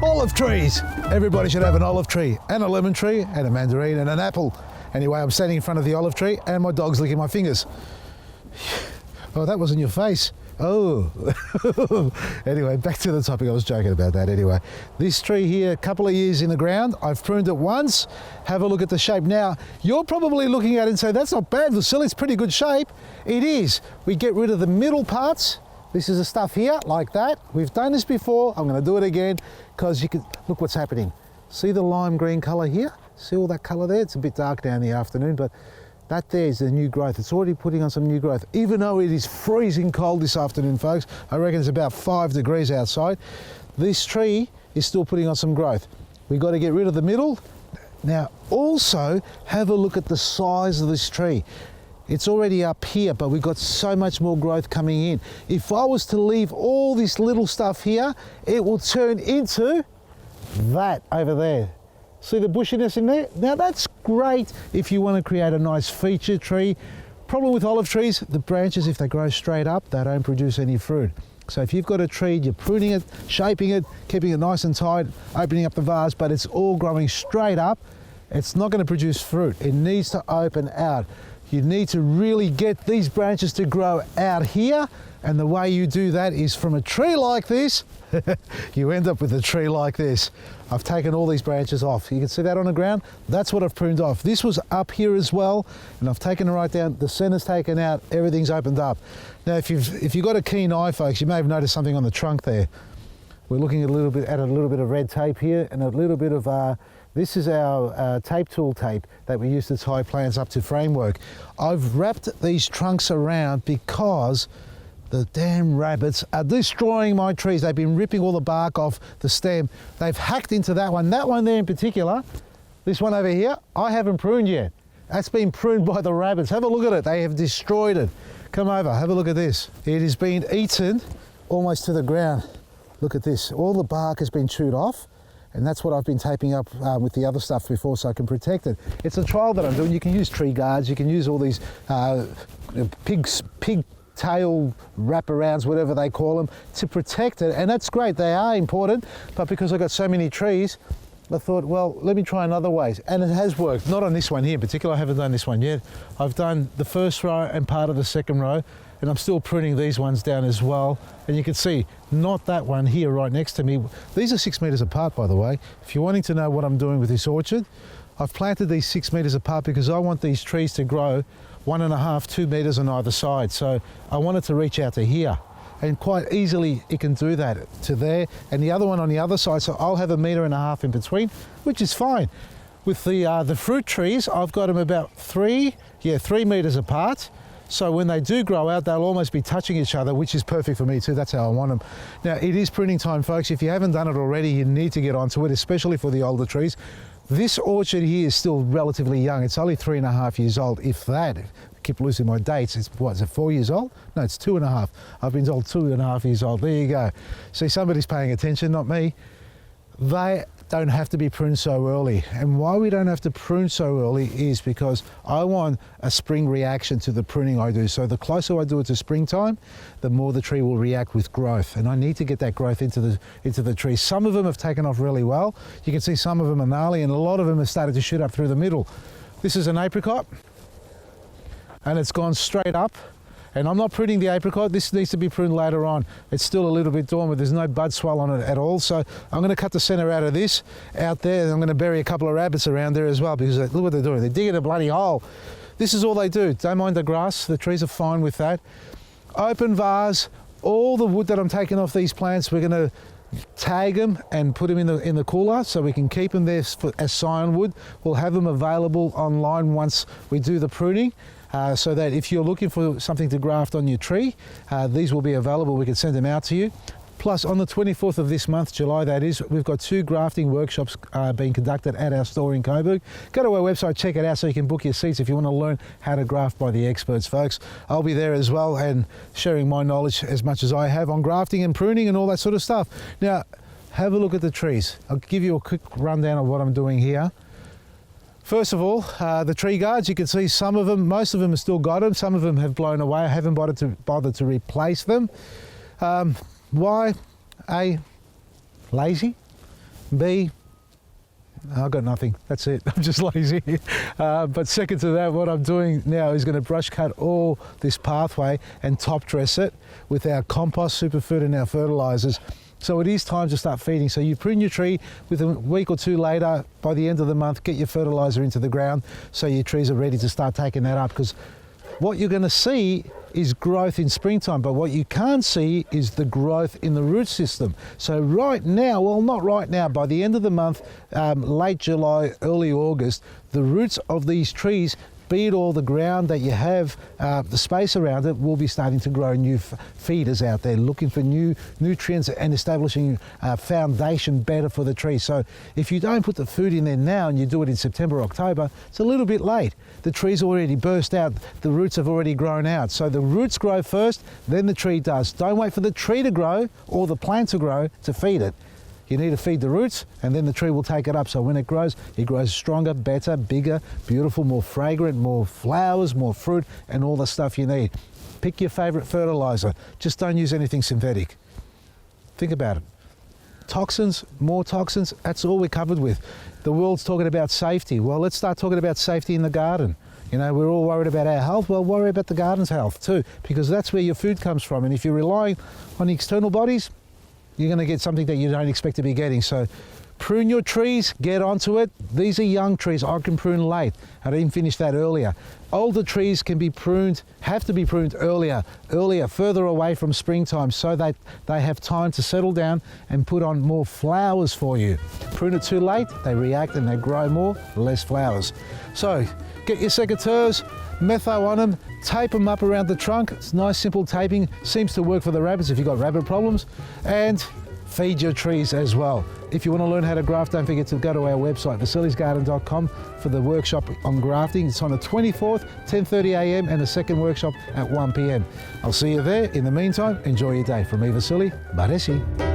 Olive trees. Everybody should have an olive tree and a lemon tree and a mandarin and an apple. Anyway, I'm standing in front of the olive tree and my dog's licking my fingers. Oh, that wasn't your face. Oh. Anyway, back to the topic. I was joking about that anyway. This tree here, a couple of years in the ground. I've pruned it once. Have a look at the shape. Now, you're probably looking at it and say, that's not bad, Vasily, it's pretty good shape. It is. We get rid of the middle parts. This is the stuff here, like that. We've done this before. I'm going to do it again because you can look what's happening. See the lime green colour here? See all that colour there? It's a bit dark now in the afternoon, but that there is the new growth. It's already putting on some new growth. Even though it is freezing cold this afternoon, folks, I reckon it's about 5 degrees outside, this tree is still putting on some growth. We've got to get rid of the middle. Now, also, have a look at the size of this tree. It's already up here, but we've got so much more growth coming in. If I was to leave all this little stuff here, it will turn into that over there. See the bushiness in there? Now that's great if you want to create a nice feature tree. Problem with olive trees, the branches, if they grow straight up, they don't produce any fruit. So if you've got a tree, you're pruning it, shaping it, keeping it nice and tight, opening up the vase, but it's all growing straight up, it's not going to produce fruit. It needs to open out. You need to really get these branches to grow out here, and the way you do that is from a tree like this, you end up with a tree like this. I've taken all these branches off. You can see that on the ground? That's what I've pruned off. This was up here as well, and I've taken it right down. The center's taken out, everything's opened up. Now, if you've got a keen eye, folks, you may have noticed something on the trunk there. We're looking at a little bit of red tape here, and a little bit of this is our tape tool tape that we use to tie plants up to framework. I've wrapped these trunks around because the damn rabbits are destroying my trees. They've been ripping all the bark off the stem. They've hacked into that one there in particular. This one over here, I haven't pruned yet. That's been pruned by the rabbits. Have a look at it. They have destroyed it. Come over, have a look at this. It has been eaten almost to the ground. Look at this. All the bark has been chewed off. And that's what I've been taping up with the other stuff before so I can protect it. It's a trial that I'm doing. You can use tree guards, you can use all these pig tail wraparounds, whatever they call them, to protect it. And that's great, they are important, but because I've got so many trees, I thought, well, let me try another ways. And it has worked, not on this one here in particular. I haven't done this one yet. I've done the first row and part of the second row, and I'm still pruning these ones down as well. And you can see, not that one here right next to me. These are 6 meters apart, by the way. If you're wanting to know what I'm doing with this orchard, I've planted these 6 meters apart because I want these trees to grow 1.5, 2 meters on either side. So I want it to reach out to here. And quite easily it can do that to there, and the other one on the other side. So I'll have 1.5 meters in between, which is fine. With the fruit trees, I've got them about 3 meters apart. So when they do grow out, they'll almost be touching each other, which is perfect for me too. That's how I want them. Now, it is pruning time, folks. If you haven't done it already, you need to get onto it, especially for the older trees. This orchard here is still relatively young. It's only 3.5 years old, if that. I keep losing my dates. It's, what, is it 4 years old? No, it's 2.5. I've been told 2.5 years old. There you go. See, somebody's paying attention, not me. They don't have to be pruned so early. And why we don't have to prune so early is because I want a spring reaction to the pruning I do. So the closer I do it to springtime, the more the tree will react with growth. And I need to get that growth into the tree. Some of them have taken off really well. You can see some of them are gnarly, and a lot of them have started to shoot up through the middle. This is an apricot, and it's gone straight up. And I'm not pruning the apricot. This needs to be pruned later on. It's still a little bit dormant. There's no bud swell on it at all. So I'm going to cut the center out of this out there, and I'm going to bury a couple of rabbits around there as well, because look what they're doing. They're digging a bloody hole. This is all they do. Don't mind the grass. The trees are fine with that. Open vase. All the wood that I'm taking off these plants, we're going to tag them and put them in the cooler so we can keep them there as scion wood. We'll have them available online once we do the pruning. So that if you're looking for something to graft on your tree, these will be available. We can send them out to you. Plus, on the 24th of this month, July that is, we've got 2 grafting workshops being conducted at our store in Coburg. Go to our website, check it out so you can book your seats if you want to learn how to graft by the experts, folks. I'll be there as well and sharing my knowledge as much as I have on grafting and pruning and all that sort of stuff. Now, have a look at the trees. I'll give you a quick rundown of what I'm doing here. First of all, the tree guards, you can see some of them, most of them have still got them, some of them have blown away. I haven't bothered to replace them. Why? A, lazy. B, I've got nothing. That's it. I'm just lazy. But second to that, what I'm doing now is going to brush cut all this pathway and top dress it with our compost, superfood and our fertilizers. So it is time to start feeding. So you prune your tree, with a week or two later, by the end of the month, get your fertilizer into the ground so your trees are ready to start taking that up, because what you're going to see is growth in springtime, but what you can't see is the growth in the root system. So right now, well, not right now, by the end of the month, late July, early August, the roots of these trees, be it all the ground that you have, the space around it, will be starting to grow new feeders out there, looking for new nutrients and establishing a foundation better for the tree. So if you don't put the food in there now and you do it in September, October, it's a little bit late. The tree's already burst out, the roots have already grown out. So the roots grow first, then the tree does. Don't wait for the tree to grow or the plant to grow to feed it. You need to feed the roots, and then the tree will take it up. So when it grows stronger, better, bigger, beautiful, more fragrant, more flowers, more fruit, and all the stuff you need. Pick your favorite fertilizer. Just don't use anything synthetic. Think about it. Toxins, more toxins, that's all we're covered with. The world's talking about safety. Well, let's start talking about safety in the garden. You know, we're all worried about our health. Well, worry about the garden's health too, because that's where your food comes from. And if you're relying on external bodies, you're going to get something that you don't expect to be getting. So prune your trees, get onto it. These are young trees. I can prune late. I didn't finish that earlier. Older trees can be pruned, have to be pruned earlier, further away from springtime, so that they have time to settle down and put on more flowers for you. Prune it too late, they react and they grow more, less flowers. So get your secateurs, metho on them, tape them up around the trunk. It's nice, simple taping. Seems to work for the rabbits if you've got rabbit problems. And feed your trees as well. If you want to learn how to graft, don't forget to go to our website, vasilisgarden.com, for the workshop on grafting. It's on the 24th, 10:30 a.m. and the second workshop at 1 p.m. I'll see you there. In the meantime, enjoy your day. From me, Vasili, Baresi.